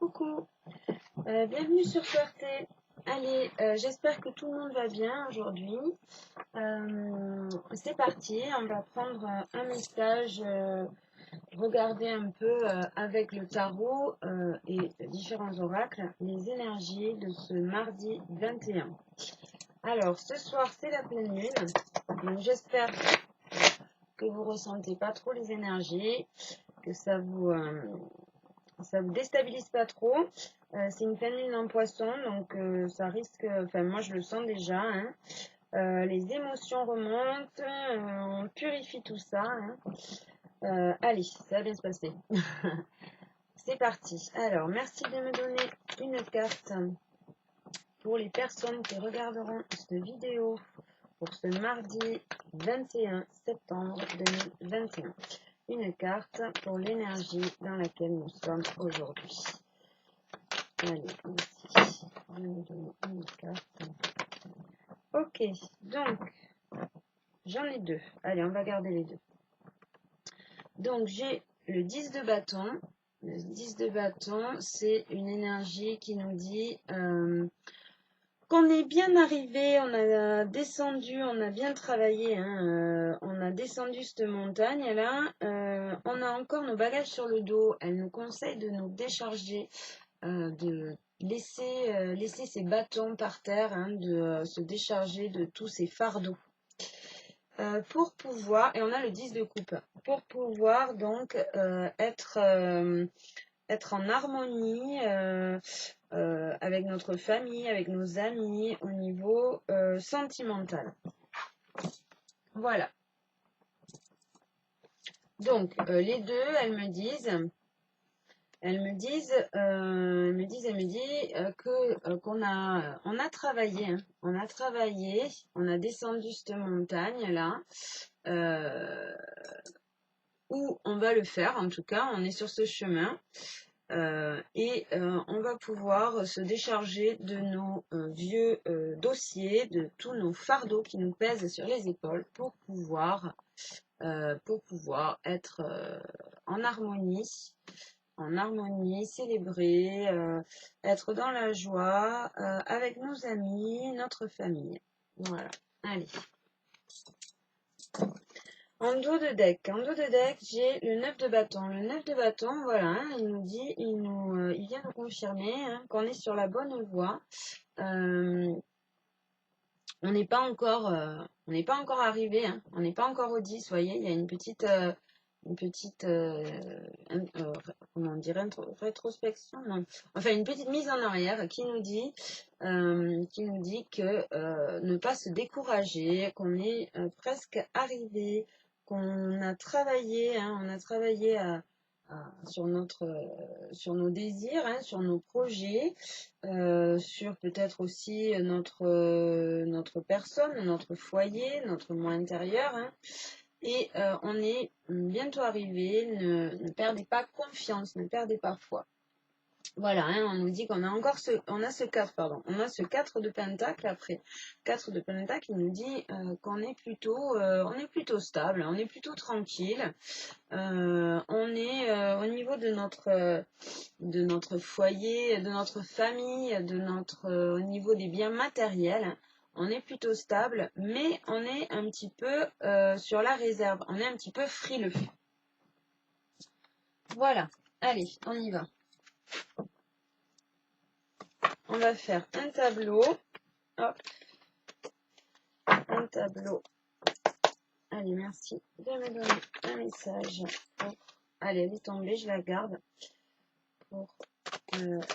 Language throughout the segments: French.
Coucou, bienvenue sur QRT. Allez, j'espère que tout le monde va bien aujourd'hui. C'est parti, on va prendre un message, regarder un peu avec le tarot et différents oracles les énergies de ce mardi 21. Alors, ce soir, c'est la pleine lune, donc j'espère que vous ressentez pas trop les énergies, que ça vous déstabilise pas trop. C'est une pleine lune en poisson, donc ça risque, enfin moi je le sens déjà, hein. Les émotions remontent, on purifie tout ça, hein. Allez, ça va bien se passer. C'est parti. Alors, merci de me donner une carte pour les personnes qui regarderont cette vidéo pour ce mardi 21 septembre 2021. Une carte pour l'énergie dans laquelle nous sommes aujourd'hui. Allez, ici, je vais me donner une carte. Ok, donc, j'en ai deux. Allez, on va garder les deux. Donc, j'ai le 10 de bâton. Le 10 de bâton, c'est une énergie qui nous dit qu'on est bien arrivé, on a descendu, on a bien travaillé, hein, on a descendu cette montagne-là. On a encore nos bagages sur le dos. Elle nous conseille de nous décharger, de laisser ces bâtons par terre, hein, de se décharger de tous ces fardeaux. Pour pouvoir, et on a le 10 de coupe, pour pouvoir donc être en harmonie avec notre famille, avec nos amis au niveau sentimental. Voilà. Donc les deux, elles me disent qu'on a travaillé, hein. On a descendu cette montagne là, où on va le faire. En tout cas, on est sur ce chemin. On va pouvoir se décharger de nos vieux dossiers, de tous nos fardeaux qui nous pèsent sur les épaules pour pouvoir être en harmonie, célébrer, être dans la joie avec nos amis, notre famille. Voilà, allez. En dos de deck, j'ai le 9 de bâton. Le 9 de bâton, voilà, hein, il vient nous confirmer, hein, qu'on est sur la bonne voie. On n'est pas encore arrivé, hein, on n'est pas encore au 10, vous voyez, il y a une petite comment dire, rétrospection, non, enfin une petite mise en arrière qui nous dit que ne pas se décourager, qu'on est presque arrivé, qu'on a travaillé, hein, sur nos désirs, hein, sur nos projets, sur peut-être aussi notre personne, notre foyer, notre moi intérieur, hein. Et on est bientôt arrivé. Ne perdez pas confiance, ne perdez pas foi. Voilà, hein, on nous dit qu'on a encore ce 4 de pentacle après. 4 de pentacle, il nous dit qu'on est plutôt stable, on est plutôt tranquille. On est au niveau de notre foyer, de notre famille, au niveau des biens matériels. On est plutôt stable, mais on est un petit peu sur la réserve. On est un petit peu frileux. Voilà. Allez, on y va. On va faire un tableau. Hop. Un tableau. Allez, merci de me donner un message. Allez, elle est tombée, je la garde. Pour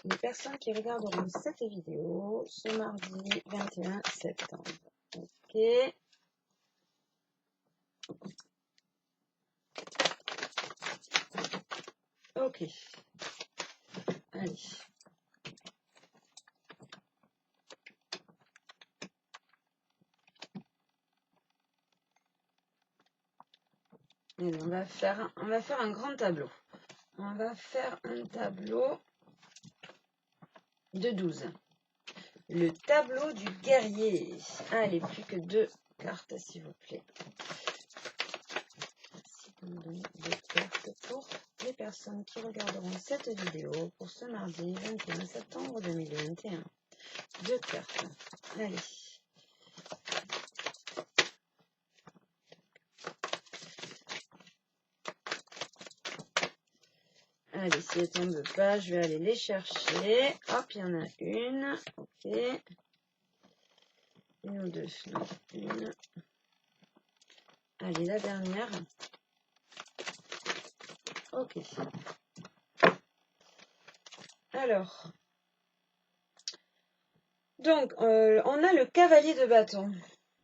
les personnes qui regarderont cette vidéo ce mardi 21 septembre. Ok. Ok. Allez. Allez, on va faire un grand tableau. On va faire un tableau de 12. Le tableau du guerrier. Allez, plus que 2 cartes, s'il vous plaît. Merci de me donner 2 cartes pour les personnes qui regarderont cette vidéo pour ce mardi 21 septembre 2021. 2 cartes. Allez. Allez, si elles ne tombent pas, je vais aller les chercher. Hop, il y en a une. Ok. Une ou deux. Non, une. Allez, la dernière. Ok. Alors. Donc, on a le cavalier de bâton.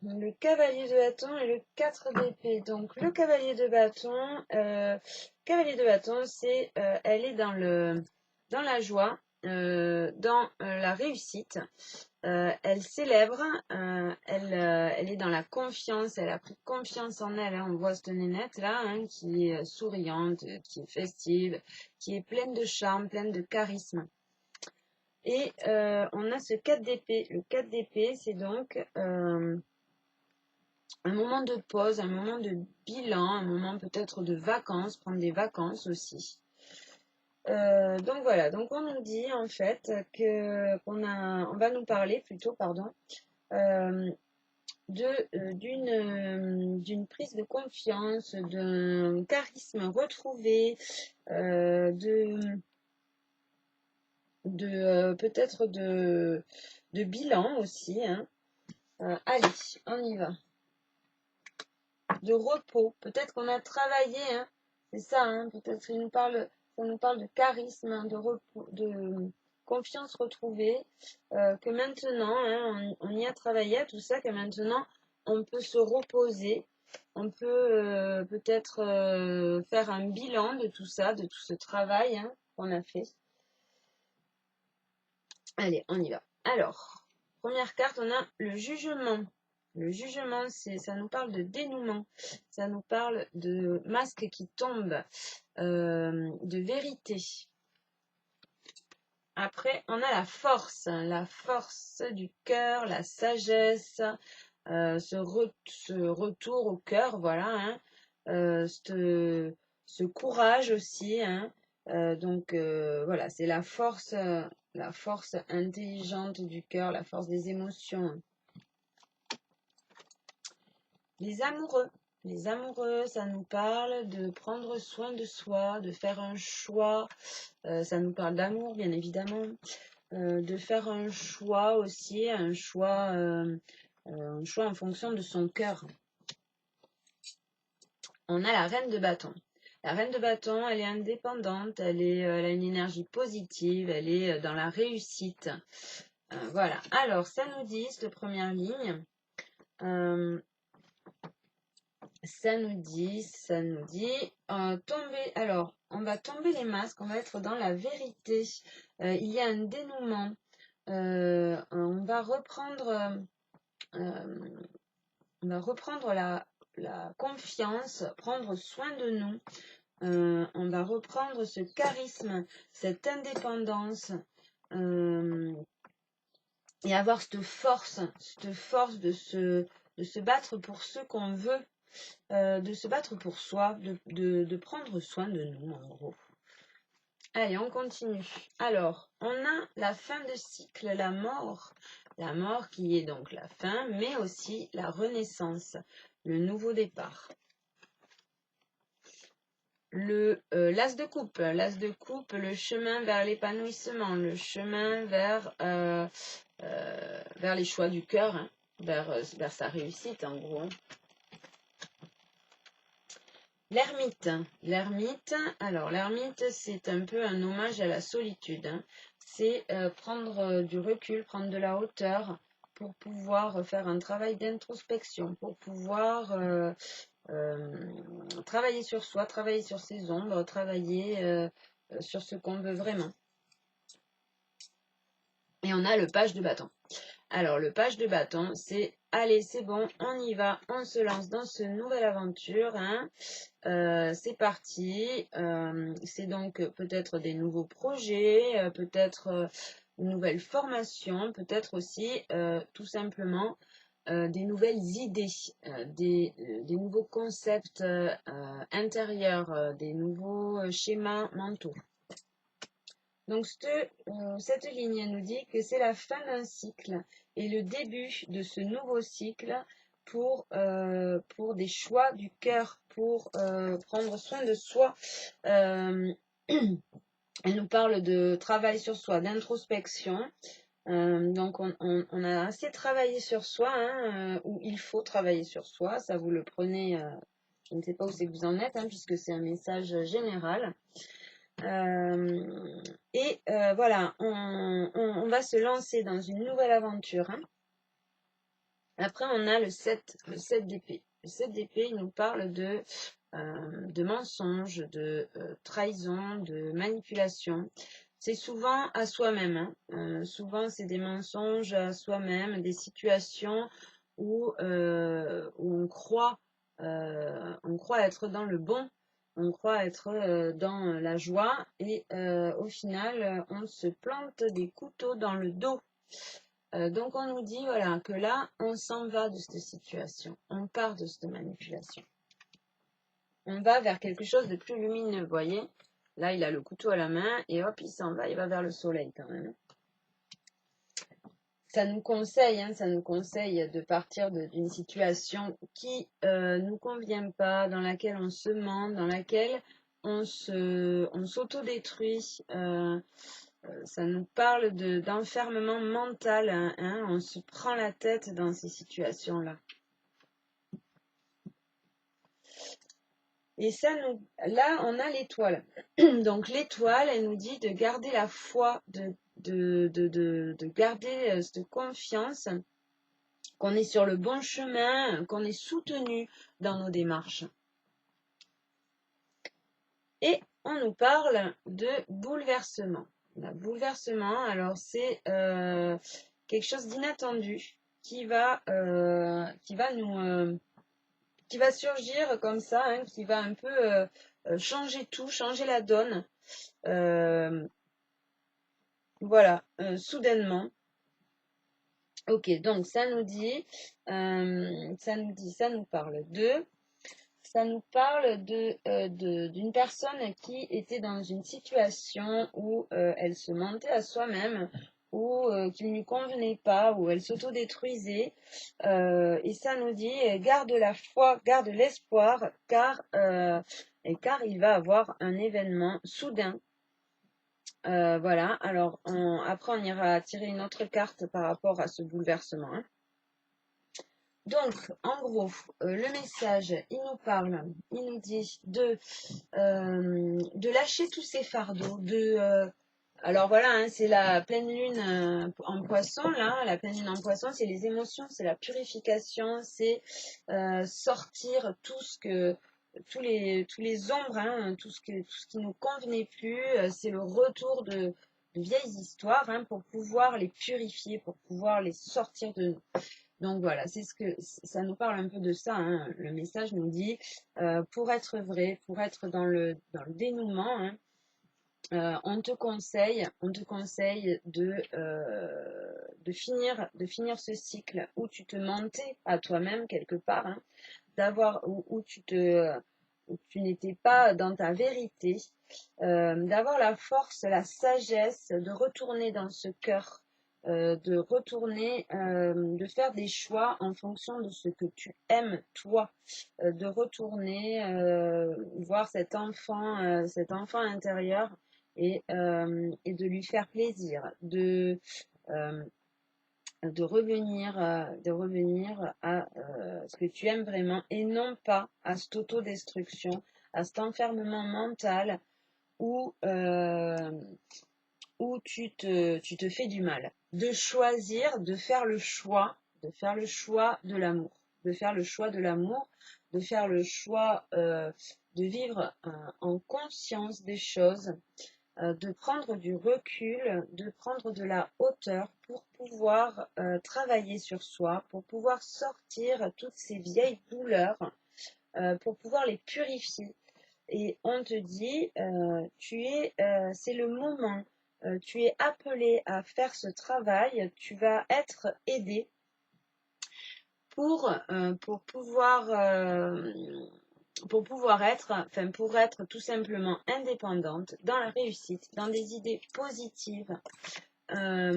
Le cavalier de bâton et le 4 d'épée. Donc, le cavalier de bâton, c'est, elle est dans la joie, dans la réussite. Elle célèbre, elle est dans la confiance, elle a pris confiance en elle. Hein. On voit cette nénette là, hein, qui est souriante, qui est festive, qui est pleine de charme, pleine de charisme. Et on a ce 4 d'épée. Le 4 d'épée, c'est donc un moment de pause, un moment de bilan, un moment peut-être de vacances, prendre des vacances aussi. Donc voilà, donc on nous dit en fait on va nous parler plutôt, pardon, d'une prise de confiance, d'un charisme retrouvé, peut-être de bilan aussi. Hein. Allez, on y va. De repos. Peut-être qu'on a travaillé, hein, c'est ça, hein, peut-être ça nous parle de charisme, hein, de repos, de confiance retrouvée, que maintenant, hein, on y a travaillé à tout ça, que maintenant on peut se reposer, on peut peut-être faire un bilan de tout ça, de tout ce travail, hein, qu'on a fait. Allez, on y va. Alors, première carte, on a le jugement. Le jugement, ça nous parle de dénouement, ça nous parle de masque qui tombe, de vérité. Après, on a la force du cœur, la sagesse, ce retour au cœur, voilà, hein, ce courage aussi, hein, donc voilà, c'est la force intelligente du cœur, la force des émotions. Les amoureux, ça nous parle de prendre soin de soi, de faire un choix, ça nous parle d'amour bien évidemment, de faire un choix aussi, un choix en fonction de son cœur. On a la reine de bâton. La reine de bâton, elle est indépendante, elle a une énergie positive, elle est dans la réussite. Voilà. Alors, ça nous dit, cette première ligne, ça nous dit, tomber. Alors, on va tomber les masques, on va être dans la vérité. Il y a un dénouement. On va reprendre la confiance, prendre soin de nous. On va reprendre ce charisme, cette indépendance et avoir cette force de se battre pour ce qu'on veut, de se battre pour soi, de prendre soin de nous en gros. Allez, on continue. Alors, on a la fin de cycle, la mort qui est donc la fin, mais aussi la renaissance, le nouveau départ. L'as de coupe, le chemin vers l'épanouissement, le chemin vers les choix du cœur, hein, vers sa réussite en gros. L'ermite, alors l'ermite c'est un peu un hommage à la solitude, hein. C'est prendre du recul, prendre de la hauteur pour pouvoir faire un travail d'introspection, pour pouvoir travailler sur soi, travailler sur ses ombres, travailler sur ce qu'on veut vraiment. Et on a le page de bâton. Alors le page de bâton, c'est allez, c'est bon, on y va, on se lance dans ce nouvelle aventure, hein. C'est parti. C'est donc peut-être des nouveaux projets, peut-être une nouvelle formation, peut-être aussi tout simplement des nouvelles idées, des nouveaux concepts intérieurs, des nouveaux schémas mentaux. Donc cette ligne nous dit que c'est la fin d'un cycle et le début de ce nouveau cycle pour des choix du cœur, pour prendre soin de soi. Elle nous parle de travail sur soi, d'introspection. Donc on a assez travaillé sur soi, hein, où il faut travailler sur soi. Ça vous le prenez, je ne sais pas où c'est que vous en êtes, hein, puisque c'est un message général. Voilà, on va se lancer dans une nouvelle aventure, hein. Après, on a le 7 d'épée. Le 7 d'épée, il nous parle de mensonges, de trahison, de manipulation. C'est souvent à soi-même, hein. Souvent, c'est des mensonges à soi-même, des situations où on croit être dans le bon, on croit être dans la joie, et au final, on se plante des couteaux dans le dos. Donc on nous dit voilà, que là, on s'en va de cette situation, on part de cette manipulation. On va vers quelque chose de plus lumineux, vous voyez. Là, il a le couteau à la main et hop, il s'en va, il va vers le soleil quand même. Ça nous conseille, hein, de partir d'une situation qui nous convient pas, dans laquelle on se ment, dans laquelle on s'autodétruit. Ça nous parle d'enfermement mental, hein, on se prend la tête dans ces situations-là. Et là, on a l'étoile. Donc l'étoile, elle nous dit de garder la foi, de garder cette confiance qu'on est sur le bon chemin, qu'on est soutenu dans nos démarches. Et on nous parle de bouleversement. Le bouleversement, alors c'est quelque chose d'inattendu qui va surgir comme ça, hein, qui va un peu changer tout, changer la donne. Voilà, soudainement. Ok, donc ça nous parle d'une personne qui était dans une situation où elle se mentait à soi-même, ou qui ne lui convenait pas, où elle s'autodétruisait. Et ça nous dit garde la foi, garde l'espoir, car il va avoir un événement soudain. Voilà, alors après on ira tirer une autre carte par rapport à ce bouleversement, hein. Donc, en gros, le message, il nous dit de lâcher tous ces fardeaux, alors voilà, hein, c'est la pleine lune en poisson, là, la pleine lune en poisson, c'est les émotions, c'est la purification, c'est sortir tous les ombres, hein, tout ce qui nous convenait plus, c'est le retour de vieilles histoires, hein, pour pouvoir les purifier, pour pouvoir les sortir de nous. Donc voilà, ça nous parle un peu de ça, hein. Le message nous dit, pour être vrai, pour être dans le dénouement, hein, on te conseille de finir ce cycle où tu te mentais à toi-même quelque part, hein, où tu n'étais pas dans ta vérité, d'avoir la force, la sagesse de retourner dans ce cœur, de retourner, de faire des choix en fonction de ce que tu aimes toi, de retourner voir cet enfant intérieur, et de lui faire plaisir, de revenir à ce que tu aimes vraiment, et non pas à cette autodestruction, à cet enfermement mental où tu te fais du mal. De choisir, de faire le choix de l'amour, de faire le choix de vivre en conscience des choses, de prendre du recul, de prendre de la hauteur pour pouvoir travailler sur soi, pour pouvoir sortir toutes ces vieilles douleurs, pour pouvoir les purifier. Et on te dit, c'est le moment, tu es appelé à faire ce travail, tu vas être aidé pour être tout simplement indépendante dans la réussite, dans des idées positives. Ça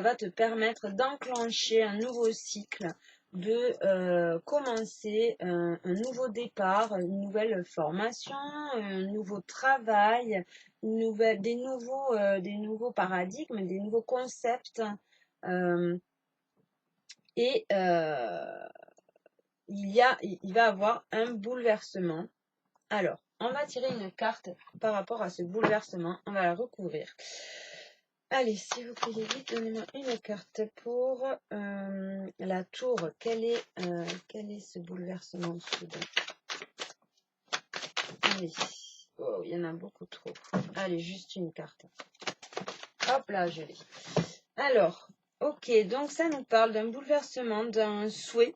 va te permettre d'enclencher un nouveau cycle, de commencer un nouveau départ, une nouvelle formation, un nouveau travail, des nouveaux paradigmes, des nouveaux concepts. Il va avoir un bouleversement. Alors, on va tirer une carte par rapport à ce bouleversement. On va la recouvrir. Allez, s'il vous plaît, vite, donnez-moi une carte pour la tour. Quel est ce bouleversement soudain? Allez. Oh, il y en a beaucoup trop. Allez, juste une carte. Hop là, je l'ai. Alors, ok, donc ça nous parle d'un bouleversement, d'un souhait.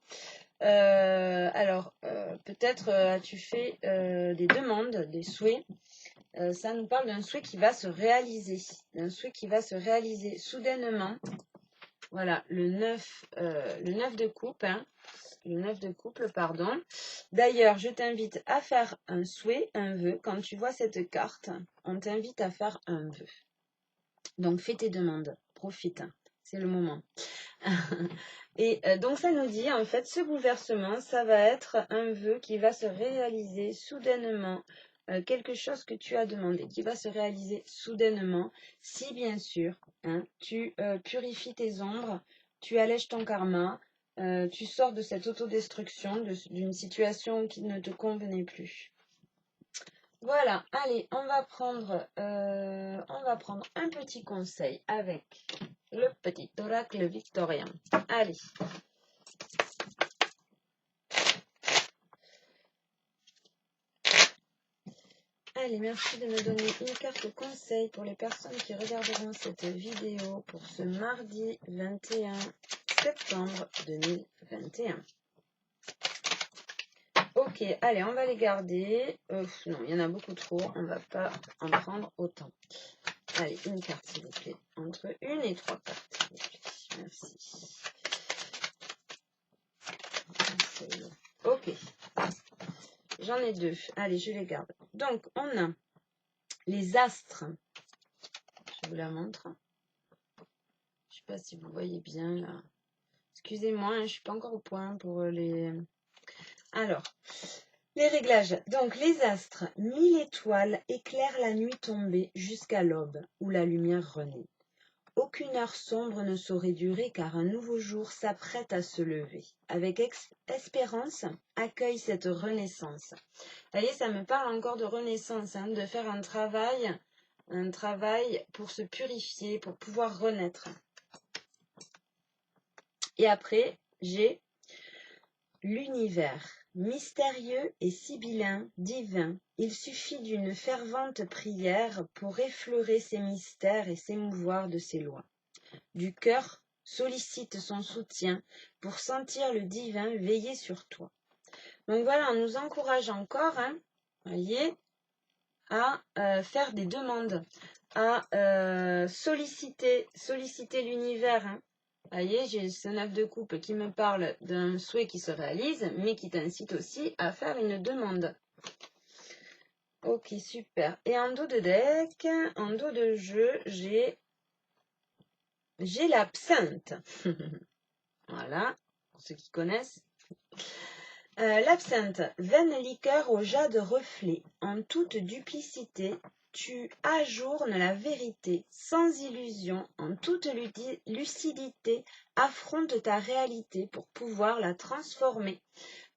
Peut-être as-tu fait des demandes, des souhaits. Ça nous parle d'un souhait qui va se réaliser, soudainement. Voilà, le 9 de coupe, hein, le 9 de couple, pardon. D'ailleurs, je t'invite à faire un souhait, un vœu. Quand tu vois cette carte, on t'invite à faire un vœu. Donc, fais tes demandes, profite, c'est le moment. Donc, ça nous dit, en fait, ce bouleversement, ça va être un vœu qui va se réaliser soudainement. Quelque chose que tu as demandé, qui va se réaliser soudainement, si bien sûr, hein, tu purifies tes ombres, tu allèges ton karma, tu sors de cette autodestruction, d'une situation qui ne te convenait plus. Voilà, allez, on va prendre un petit conseil avec le petit oracle victorien. Allez. Allez, merci de me donner une carte conseil pour les personnes qui regarderont cette vidéo pour ce mardi 21 septembre 2021. Ok, allez, on va les garder. Non, il y en a beaucoup trop, on ne va pas en prendre autant. Allez, une carte s'il vous plaît. Entre une et 3 cartes s'il vous plaît. Merci. Ok. J'en ai 2. Allez, je les garde. Donc, on a les astres. Je vous la montre. Je ne sais pas si vous voyez bien là. Excusez-moi, je ne suis pas encore au point pour les... Alors, les réglages. Donc, les astres. 1000 étoiles éclairent la nuit tombée jusqu'à l'aube, où la lumière renaît. Aucune heure sombre ne saurait durer car un nouveau jour s'apprête à se lever. Avec espérance, accueille cette renaissance. Vous voyez, ça me parle encore de renaissance, hein, de faire un travail pour se purifier, pour pouvoir renaître. Et après, j'ai l'univers, mystérieux et sibyllin, divin. Il suffit d'une fervente prière pour effleurer ses mystères et s'émouvoir de ses lois. Du cœur sollicite son soutien pour sentir le divin veiller sur toi. Donc voilà, on nous encourage encore, hein, voyez, à faire des demandes, à solliciter l'univers. Hein. Vous voyez, j'ai ce 9 de coupe qui me parle d'un souhait qui se réalise, mais qui t'incite aussi à faire une demande. Ok, super. Et en dos de deck, en dos de jeu, j'ai l'absinthe. Voilà, pour ceux qui connaissent. L'absinthe, vaine liqueur au jade reflet, en toute duplicité, tu ajournes la vérité, sans illusion, en toute lucidité, affronte ta réalité pour pouvoir la transformer.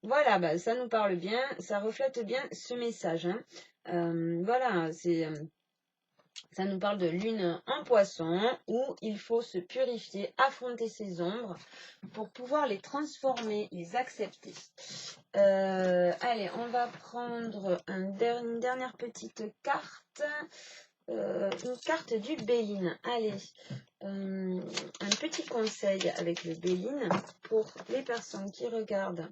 Voilà, bah, ça nous parle bien, ça reflète bien ce message. Hein. Voilà, ça nous parle de lune en poisson où il faut se purifier, affronter ses ombres pour pouvoir les transformer, les accepter. Allez, on va prendre une dernière petite carte. Une carte du Béline. Allez, un petit conseil avec le Béline pour les personnes qui regardent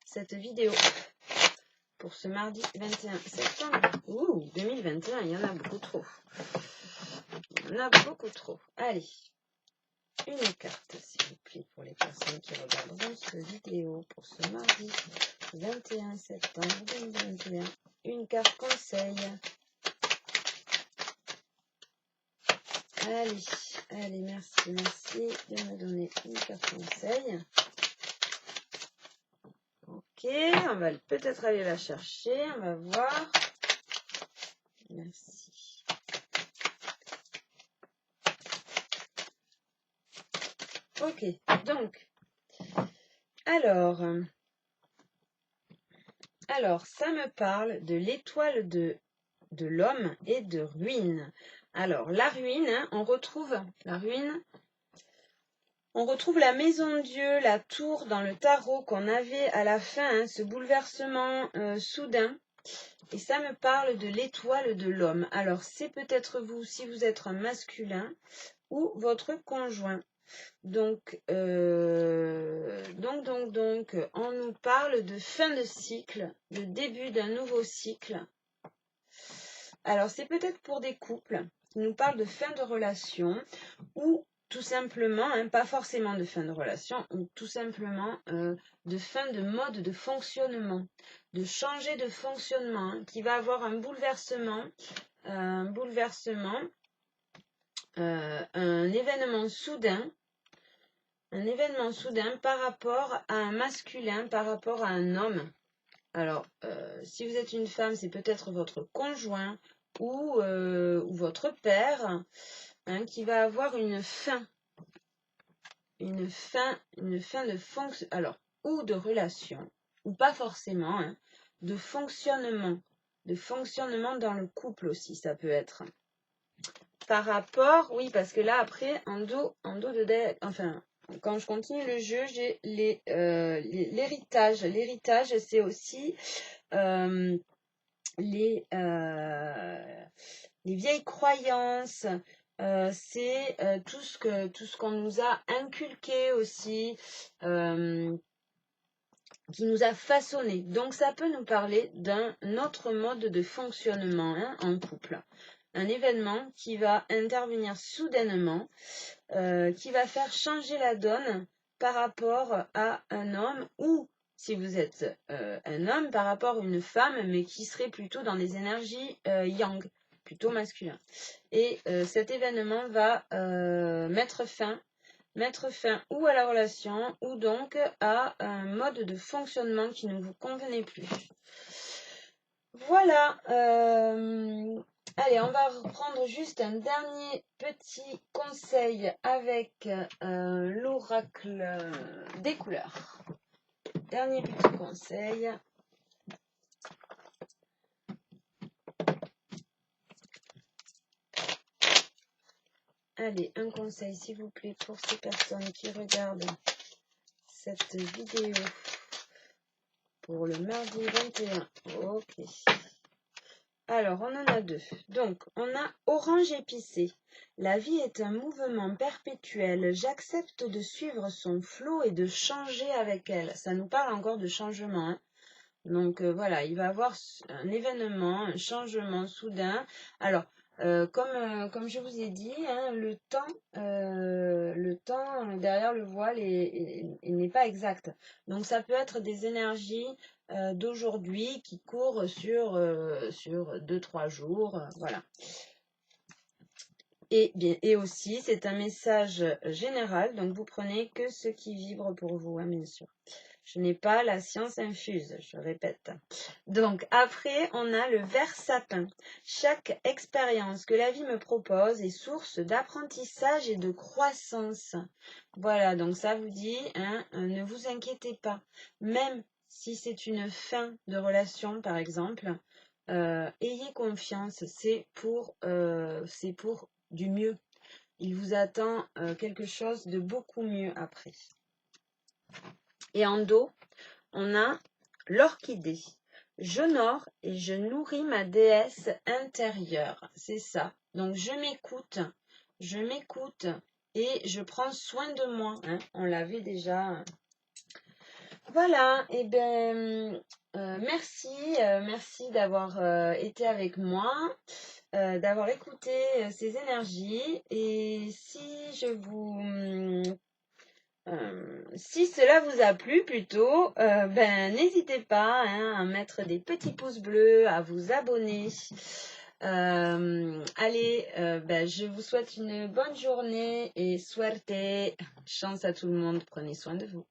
cette vidéo. Pour ce mardi 21 septembre 2021, il y en a beaucoup trop. Il y en a beaucoup trop. Allez, une carte, s'il vous plaît, pour les personnes qui regarderont cette vidéo pour ce mardi 21 septembre 2021. Une carte conseil. Allez, merci de me donner une carte conseil. Ok, on va peut-être aller la chercher, on va voir. Merci. Ok, donc, alors, ça me parle de l'étoile de l'homme et de ruine. Alors, la ruine, hein, on retrouve la maison de Dieu, la tour dans le tarot qu'on avait à la fin, hein, ce bouleversement soudain. Et ça me parle de l'étoile de l'homme. Alors, c'est peut-être vous, si vous êtes un masculin, ou votre conjoint. Donc, on nous parle de fin de cycle, de début d'un nouveau cycle. Alors, c'est peut-être pour des couples qui nous parlent de fin de relation, ou tout simplement, hein, pas forcément de fin de relation, ou tout simplement de fin de mode de fonctionnement, de changer de fonctionnement, hein, qui va avoir un bouleversement, un événement soudain, par rapport à un masculin, par rapport à un homme. Alors, si vous êtes une femme, c'est peut-être votre conjoint ou votre père, hein, qui va avoir une fin de fonction, alors, ou de relation, ou pas forcément, hein, de fonctionnement dans le couple aussi, ça peut être. Par rapport, oui, parce que là, après, en dos de deck, enfin, quand je continue le jeu, j'ai l'héritage. L'héritage, c'est aussi les vieilles croyances, c'est tout ce qu'on nous a inculqué aussi, qui nous a façonné. Donc ça peut nous parler d'un autre mode de fonctionnement, hein, en couple. Un événement qui va intervenir soudainement, qui va faire changer la donne par rapport à un homme, ou si vous êtes un homme, par rapport à une femme, mais qui serait plutôt dans des énergies yang, plutôt masculin. Et cet événement va mettre fin ou à la relation, ou donc à un mode de fonctionnement qui ne vous convenait plus. Voilà. Allez, on va reprendre juste un dernier petit conseil avec l'oracle des couleurs. Dernier petit conseil. Allez, un conseil s'il vous plaît pour ces personnes qui regardent cette vidéo pour le mardi 21. Ok. Alors, on en a deux. Donc, on a orange épicé. La vie est un mouvement perpétuel. J'accepte de suivre son flot et de changer avec elle. Ça nous parle encore de changement, hein. Donc, voilà, il va y avoir un événement, un changement soudain. Alors, comme je vous ai dit, hein, le temps derrière le voile il n'est pas exact. Donc, ça peut être des énergies d'aujourd'hui qui courent sur 2-3 jours. Voilà. Et aussi, c'est un message général, donc vous prenez que ce qui vibre pour vous, hein, bien sûr. Je n'ai pas la science infuse, je répète. Donc après, on a le ver sapin. Chaque expérience que la vie me propose est source d'apprentissage et de croissance. Voilà, donc ça vous dit, hein, ne vous inquiétez pas. Même si c'est une fin de relation, par exemple, ayez confiance, c'est pour du mieux. Il vous attend quelque chose de beaucoup mieux après. Et en dos, on a l'orchidée. J'honore et je nourris ma déesse intérieure. C'est ça. Donc je m'écoute et je prends soin de moi, hein. On l'avait déjà. Voilà, et bien merci d'avoir été avec moi. d'avoir écouté ces énergies. Et si je vous si cela vous a plu plutôt, ben n'hésitez pas hein, à mettre des petits pouces bleus, à vous abonner. Allez, ben, je vous souhaite une bonne journée et suerte, chance à tout le monde, prenez soin de vous.